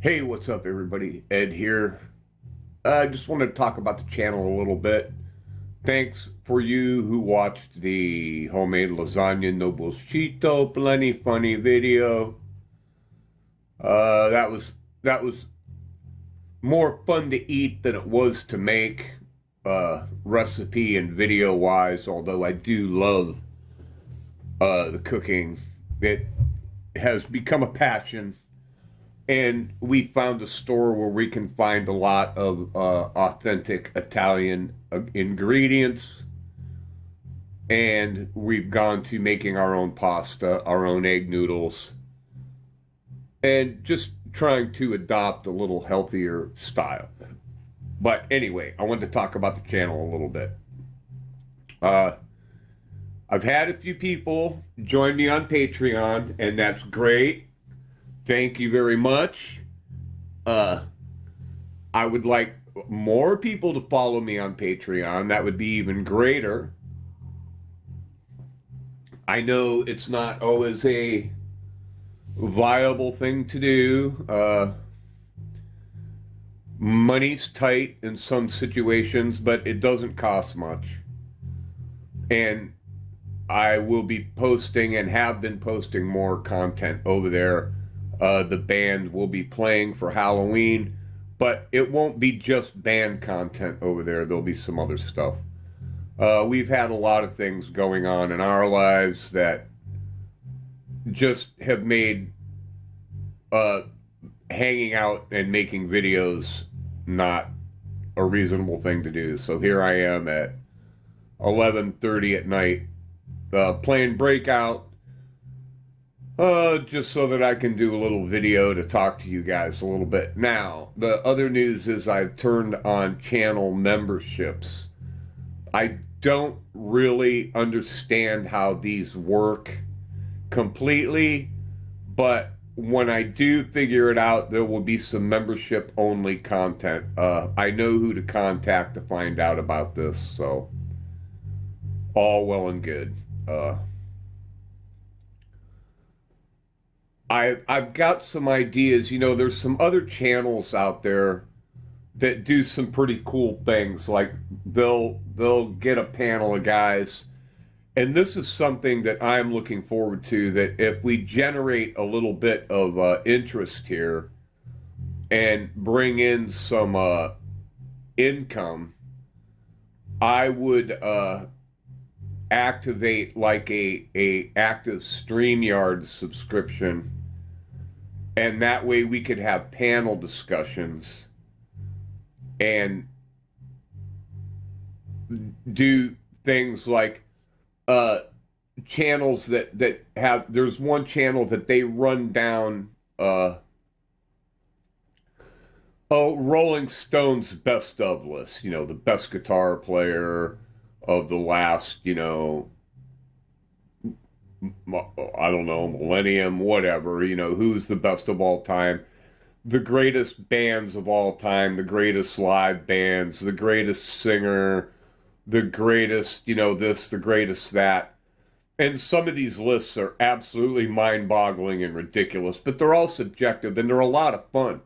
Hey, what's up, everybody? Ed here. I just wanted to talk about the channel a little bit. Thanks for you who watched the homemade lasagna no bullshito plenty funny video. That was more fun to eat than it was to make, recipe and video wise. Although I do love the cooking, it has become a passion, and we found a store where we can find a lot of authentic Italian ingredients, and we've gone to making our own pasta, our own egg noodles, and just trying to adopt a little healthier style. But anyway, I wanted to talk about the channel a little bit. Uh, I've had a few people join me on Patreon, and that's great. Thank you very much. Uh, I would like more people to follow me on Patreon. That would be even greater. I know it's not always a viable thing to do. Money's tight in some situations, but it doesn't cost much. And I will be posting and have been posting more content over there. The band will be playing for Halloween, but it won't be just band content over there. There'll be some other stuff. We've had a lot of things going on in our lives that just have made uh, hanging out and making videos not a reasonable thing to do. So here I am at 11:30 at night, playing Breakout, just so that I can do a little video to talk to you guys a little bit. Now, the other news is I've turned on channel memberships. I don't really understand how these work completely, but when I do figure it out, there will be some membership only content. I know who to contact to find out about this, so all well and good. I've got some ideas. There's some other channels out there that do some pretty cool things. Like they'll get a panel of guys, and this is something that I'm looking forward to. That if we generate a little bit of interest here and bring in some income, I would activate like a active StreamYard subscription, and that way we could have panel discussions and do things like uh channels that have there's one channel that they run down Rolling Stones best of list, the best guitar player of the last, I don't know, millennium, whatever, who's the best of all time, the greatest bands of all time, the greatest live bands, the greatest singer, the greatest, this, the greatest that. And some of these lists are absolutely mind-boggling and ridiculous, but they're all subjective and they're a lot of fun.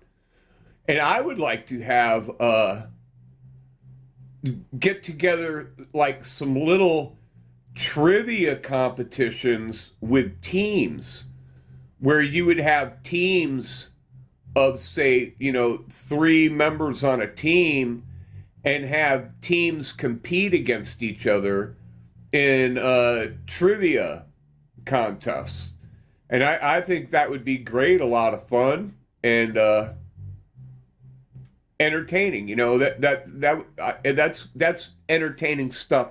And I would like to have get together like some little trivia competitions with teams where you would have teams of, say, three members on a team, and have teams compete against each other in trivia contests. And I think that would be great, a lot of fun, and entertaining. That's entertaining stuff,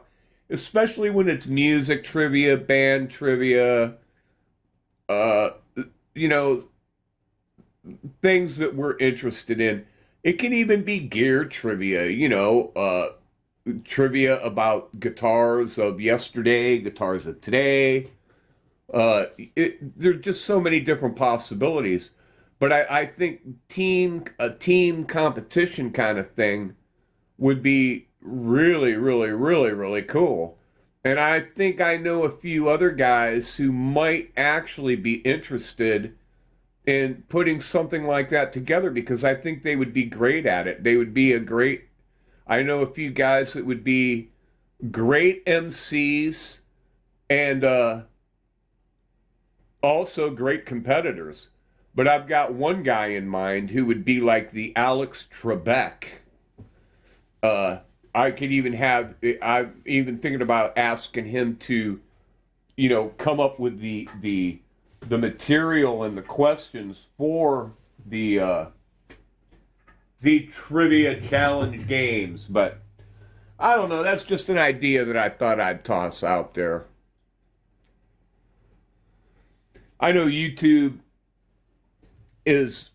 especially when it's music trivia, band trivia, uh, you know, things that we're interested in. It can even be gear trivia, trivia about guitars of yesterday, guitars of today. There's just so many different possibilities. But I think a team competition kind of thing would be really, really, really, really cool. And I think I know a few other guys who might actually be interested in putting something like that together, because I think they would be great at it. They would be a great, I know a few guys that would be great MCs and also great competitors. But I've got one guy in mind who would be like the Alex Trebek. Uh, I could even have, I'm even thinking about asking him to, come up with the material and the questions for the trivia challenge games. But I don't know. That's just an idea that I thought I'd toss out there. I know YouTube is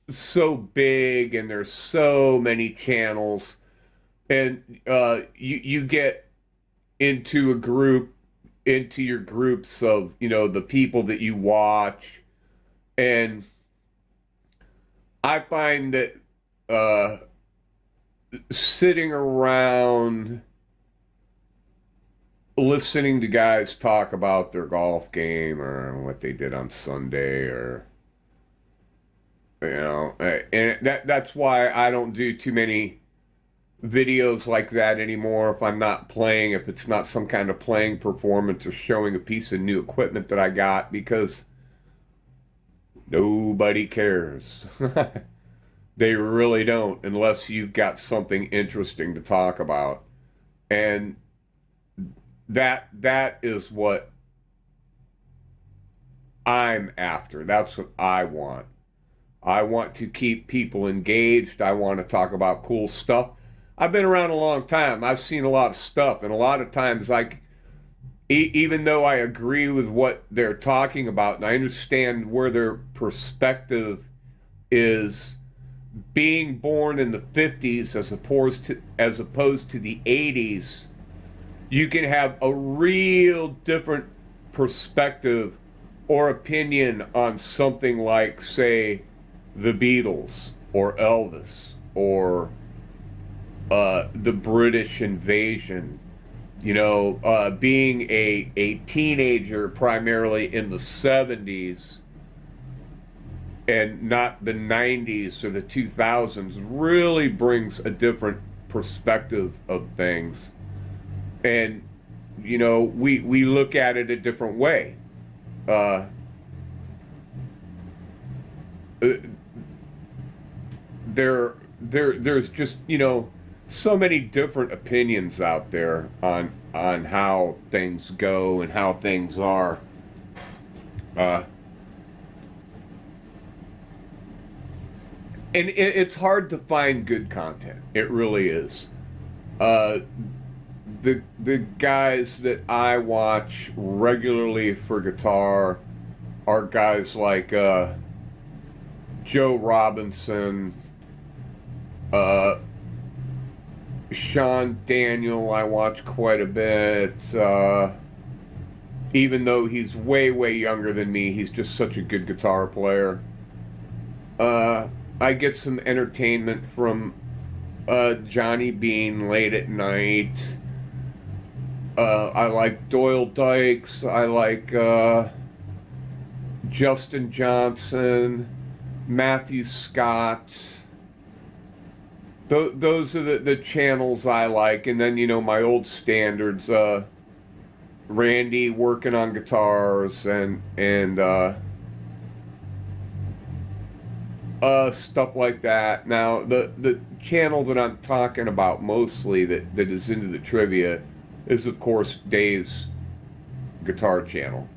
so big and there's so many channels, and you get into a group, into your groups of the people that you watch, and I find that uh, sitting around listening to guys talk about their golf game or what they did on Sunday, or and that's why I don't do too many videos like that anymore. If I'm not playing, if it's not some kind of playing performance or showing a piece of new equipment that I got, because nobody cares. They really don't, unless you've got something interesting to talk about. And that is what I'm after. That's what I want. I want to keep people engaged. I want to talk about cool stuff. I've been around a long time. I've seen a lot of stuff, and a lot of times, even though I agree with what they're talking about, and I understand where their perspective is, being born in the 50s as opposed to the 80s, you can have a real different perspective or opinion on something like, say, the Beatles or Elvis or the British invasion. Being a teenager primarily in the 70s and not the 90s or the 2000s really brings a different perspective of things. And, we look at it a different way. Uh, there's just, so many different opinions out there on how things go and how things are. And it's hard to find good content. It really is. The guys that I watch regularly for guitar are guys like Joe Robinson, Sean Daniel. I watch quite a bit. Even though he's way, way younger than me, he's just such a good guitar player. I get some entertainment from Johnny Bean late at night. I like Doyle Dykes. I like Justin Johnson, Matthew Scott. Those are the channels I like. And then, my old standards, Randy working on guitars and stuff like that. Now, the channel that I'm talking about mostly that is into the trivia is, of course, Dave's guitar channel.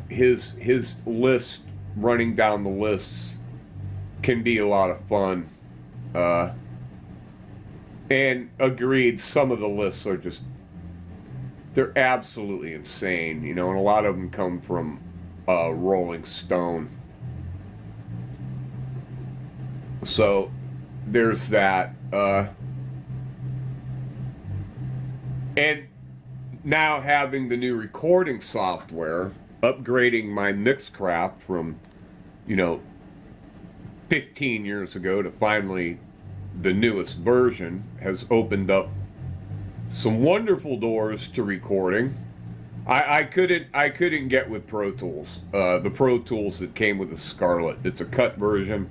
His list, running down the lists, can be a lot of fun. And agreed, some of the lists are just, they're absolutely insane, and a lot of them come from Rolling Stone. So there's that. And now having the new recording software, upgrading my Mixcraft from, 15 years ago to finally the newest version, has opened up some wonderful doors to recording. I couldn't get with Pro Tools. The Pro Tools that came with the Scarlett. It's a cut version.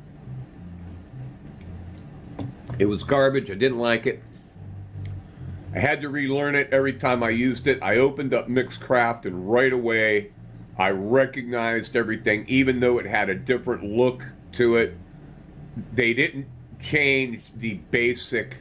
It was garbage. I didn't like it. I had to relearn it every time I used it. I opened up Mixcraft and right away I recognized everything, even though it had a different look to it. They didn't change the basics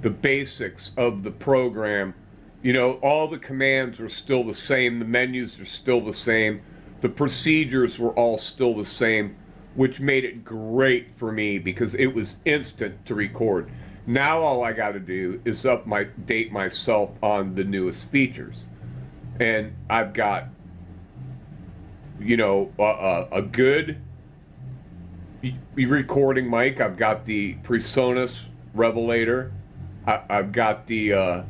of the program. You know, all the commands are still the same. The menus are still the same. The procedures were all still the same, which made it great for me because it was instant to record. Now all I got to do is update myself on the newest features. And I've got, you know, a good recording mic. I've got the PreSonus Revelator. I've got the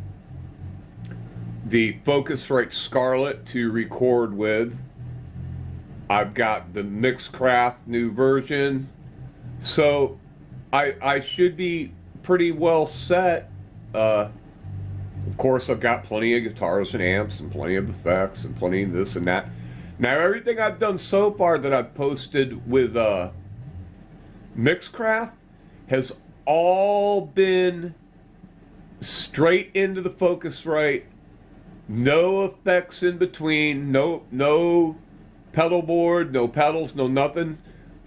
Focusrite Scarlett to record with. I've got the Mixcraft new version. So I should be pretty well set. Of course, I've got plenty of guitars and amps and plenty of effects and plenty of this and that. Now, everything I've done so far that I've posted with Mixcraft has all been straight into the Focusrite. No effects in between. No pedal board, no pedals, no nothing.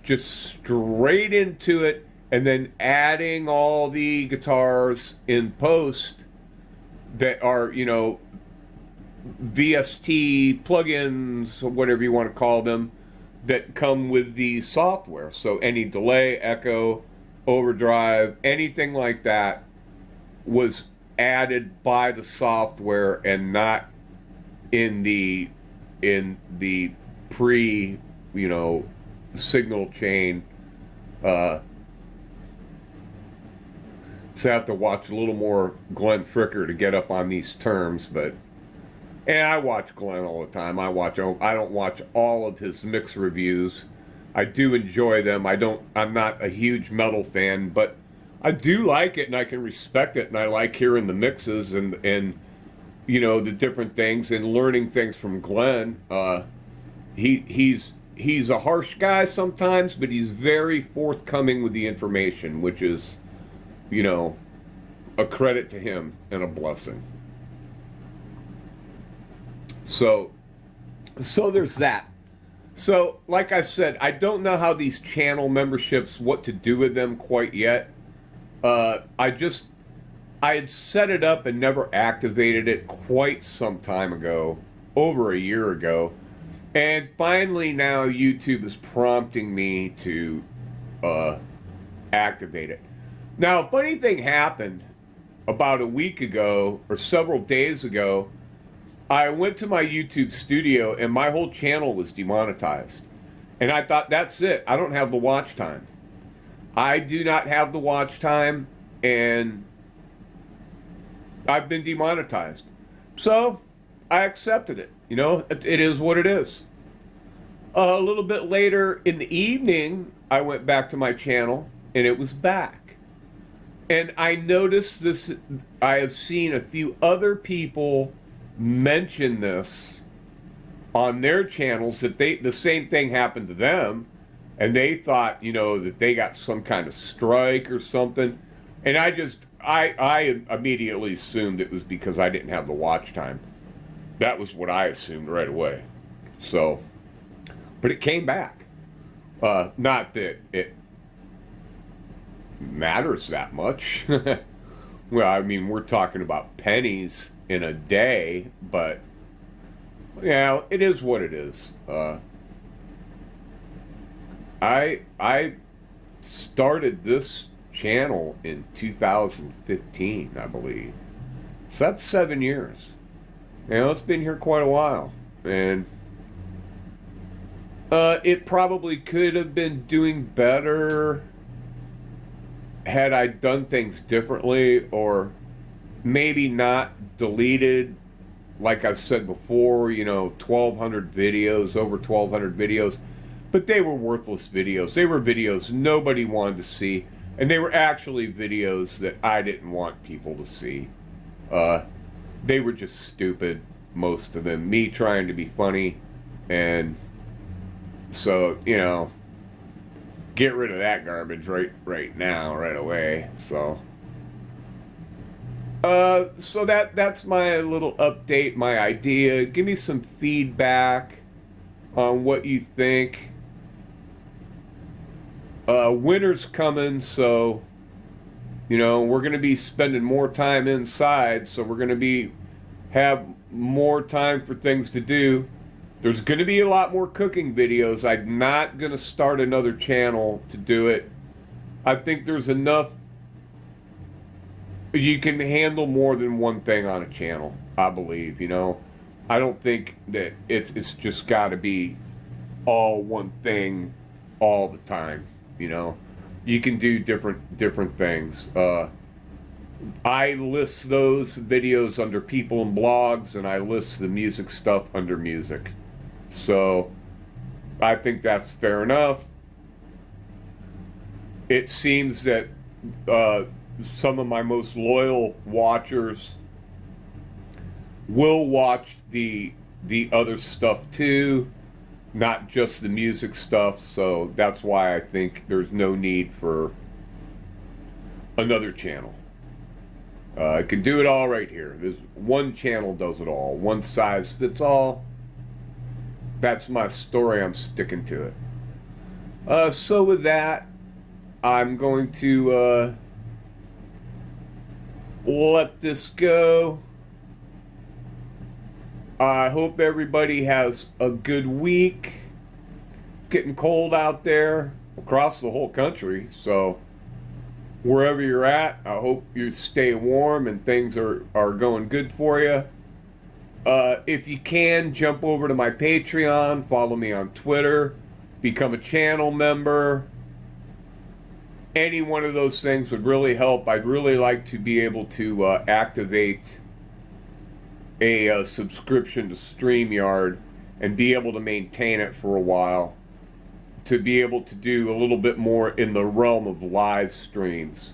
Just straight into it, and then adding all the guitars in post that are, you know, VST plugins, or whatever you want to call them, that come with the software. So any delay, echo, overdrive, anything like that was added by the software and not in the pre, you know, signal chain. So I have to watch a little more Glenn Fricker to get up on these terms, but and I watch Glenn all the time. I don't watch all of his mix reviews. I do enjoy them. I'm not a huge metal fan, but I do like it and I can respect it, and I like hearing the mixes and you know, the different things and learning things from Glenn. He's a harsh guy sometimes, but he's very forthcoming with the information, which is, you know, a credit to him and a blessing. So there's that. So, like I said, I don't know how these channel memberships, what to do with them quite yet. I had set it up and never activated it quite some time ago, over a year ago. And finally now YouTube is prompting me to activate it. Now, a funny thing happened about a week ago or several days ago. I went to my YouTube studio and my whole channel was demonetized. And I thought, that's it. I don't have the watch time. I do not have the watch time, and I've been demonetized. So I accepted it. You know, it is what it is. A little bit later in the evening, I went back to my channel and it was back. And I noticed this, I have seen a few other people mention this on their channels, that the same thing happened to them, and they thought, you know, that they got some kind of strike or something. And I immediately assumed it was because I didn't have the watch time. That was what I assumed right away. So, but it came back. Not that it matters that much. Well, I mean, we're talking about pennies in a day, but yeah, it is what it is. I started this channel in 2015, I believe. So that's 7 years. You know, it's been here quite a while, and it probably could have been doing better had I done things differently, or maybe not deleted, like I've said before, you know, 1,200 videos, over 1,200 videos, but they were worthless videos. They were videos nobody wanted to see, and they were actually videos that I didn't want people to see. They were just stupid. most of them. Me trying to be funny, and so, you know, get rid of that garbage right now, right away. So that's my little update, my idea. Give me some feedback on what you think. Winter's coming, so you know we're gonna be spending more time inside, so we're gonna have more time for things to do. There's gonna be a lot more cooking videos. I'm not gonna start another channel to do it. I think there's enough. You can handle more than one thing on a channel, I believe, you know. I don't think that it's just got to be all one thing all the time, you know. You can do different things. I list those videos under people and blogs, and I list the music stuff under music. So I think that's fair enough. It seems that some of my most loyal watchers will watch the other stuff too, not just the music stuff. So that's why I think there's no need for another channel. I can do it all right here. There's one channel does it all. One size fits all. That's my story. I'm sticking to it. So with that, I'm going to let this go. I hope everybody has a good week. Getting cold out there across the whole country, so wherever you're at, I hope you stay warm and things are going good for you. If you can, jump over to my Patreon, follow me on Twitter, become a channel member. Any one of those things would really help. I'd really like to be able to activate a subscription to StreamYard and be able to maintain it for a while, to be able to do a little bit more in the realm of live streams.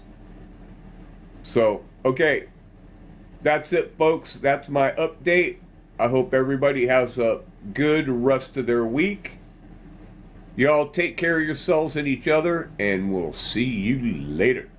So, okay, that's it, folks. That's my update. I hope everybody has a good rest of their week. Y'all take care of yourselves and each other, and we'll see you later.